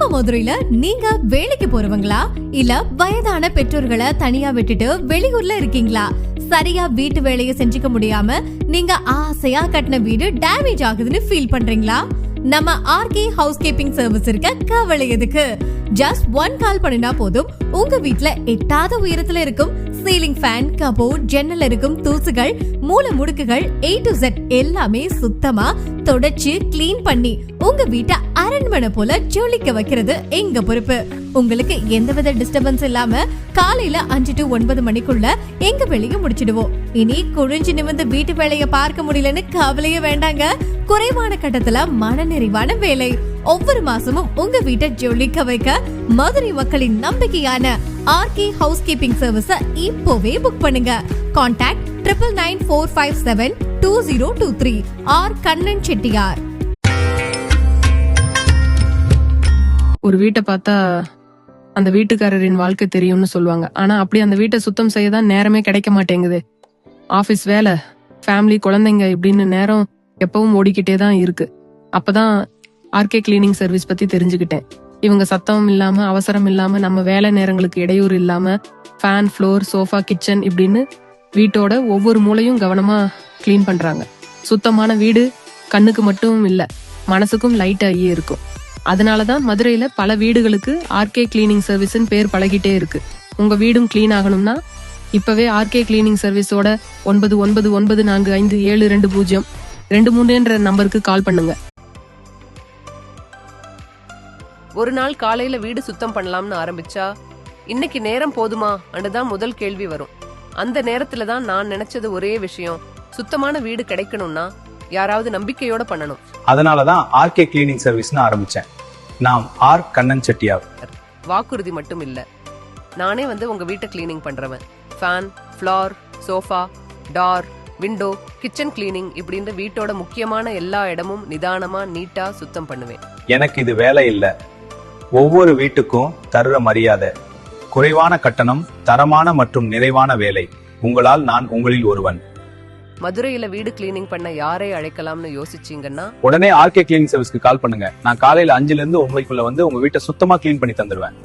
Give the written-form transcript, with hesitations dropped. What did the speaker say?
நம்ம மதுரையில நீங்க வேலைக்கு போறவங்களா இல்ல வயதான பெற்றோர்களை தனியா விட்டுட்டு வெளியூர்ல இருக்கீங்களா? சரியா வீட்டு வேலையை செஞ்சுக்க முடியாம நீங்க ஆசையா கட்டின வீடு டேமேஜ் ஆகுதுன்னு ஃபீல் பண்றீங்களா? நம்ம ஆர்கே ஹவுஸ் கீப்பிங் சர்வீஸ் இருக்க கவலை எதுக்கு? ஜஸ்ட் 1 கால் பண்ணினா போதும். உங்க வீட்ல எட்டாத உயரத்துல இருக்கும் சீலிங் ஃபேன், கபோர்ட், ஜன்னல் இருக்கும் தூசுகள், மூல முடுக்குகள் A to Z எல்லாமே சுத்தமா தொடச்சு கிளீன் பண்ணி உங்க வீட்டை அரண்மனை போல ஜொலிக்க வைக்கிறது எங்க பொறுப்பு. உங்களுக்கு எந்தவித டிஸ்டர்பன்ஸ் இல்லாம காலையில 5 to 9 மணிக்குள்ள எங்க வேலையை முடிச்சிடுவோம். இனி குழிஞ்சு நிமிர்ந்து வீட்டு வேலையை பார்க்க முடியலன்னு கவலையே வேண்டாங்க. குறைவான கட்டத்துல மன நிறைவான வேலை. ஒவ்வொரு மாசமும் உங்க வீட்டை ஜொலிக்க வைக்க மதுரை மக்களின் நம்பிக்கையான ஆர்கே ஹவுஸ் கீப்பிங் சர்வீஸ இப்போவே புக் பண்ணுங்க. Contact 9945572023 R Kannan Chettiar. ஒரு வீட்டை பார்த்தா அந்த வீட்டுக்காரரின் வாழ்க்கை தெரியும்னு சொல்லுவாங்க. ஆனா அப்படி அந்த வீட்டை சுத்தம் செய்யதான் நேரமே கிடைக்க மாட்டேங்குது. ஆபீஸ் வேலை, ஃபேமிலி, குழந்தைங்க இப்படின்னு நேரம் எப்பவும் ஓடிக்கிட்டே தான் இருக்கு. அப்பதான் ஆர்கே கிளீனிங் சர்வீஸ் பத்தி தெரிஞ்சுக்கிட்டேன். இவங்க சத்தம் இல்லாம, அவசரம் இல்லாம, நம்ம வேலை நேரங்களுக்கு இடையூறு இல்லாம ஃபேன், ஃப்ளோர், சோஃபா, கிச்சன் இப்படின்னு வீட்டோட ஒவ்வொரு மூலையும் கவனமா கிளீன் பண்றாங்க. சுத்தமான வீடு கண்ணுக்கு மட்டும் இல்ல, மனசுக்கும் லைட் ஆகியே இருக்கும். அதனாலதான் மதுரையில பல வீடுகளுக்கு ஆர்கே கிளீனிங் சர்வீஸ்ன்னு பேர் பழகிட்டே இருக்கு. உங்க வீடும் கிளீன் ஆகணும்னா இப்பவே ஆர்கே கிளீனிங் சர்வீஸோட 9994572023 நம்பருக்கு கால் பண்ணுங்க. ஒரு நாள் காலையில வீடு சுத்தம் பண்ணலாம்னு ஆரம்பிச்சா இன்னைக்கு நேரம் போதுமா தான் முதல் கேள்வி வரும். அந்த நேரத்துல தான் நான் நினைச்சது ஒரே விஷயம், சுத்தமான வீடு கிடைக்கணும்னா யாராவது நம்பிக்கையோட பண்ணணும். அதனாலதான் ஆர்கே கிளீனிங் சர்வீஸ்னு ஆரம்பிச்சேன். நான் ஆர் கண்ணன் செட்டியார். வாக்குறுதி மட்டும் இல்ல, நானே உங்க வீட்டை கிளீனிங் பண்றவன். Fan, floor, sofa, door, window, kitchen cleaning இப்படின்னு வீட்டோட முக்கியமான எல்லா இடமும் நிதானமா நீட்டா சுத்தம் பண்ணுவேன். எனக்கு இது வேலை இல்ல, ஒவ்வொரு வீட்டுக்கும் தருற மரியாதை, குறைவான கட்டணம், தரமான மற்றும் நிறைவான வேலை. உங்களால் நான் உங்களில் ஒருவன். மதுரையில வீடு கிளீனிங் பண்ண யாரை அழைக்கலாம்னு யோசிச்சீங்கன்னா உடனே ஆர்கே கிளீனிங் சர்வீஸ்க்கு கால் பண்ணுங்க. நான் காலையில 5 to 9 உங்க வீட்டை சுத்தமா கிளீன் பண்ணி தந்துடுவேன்.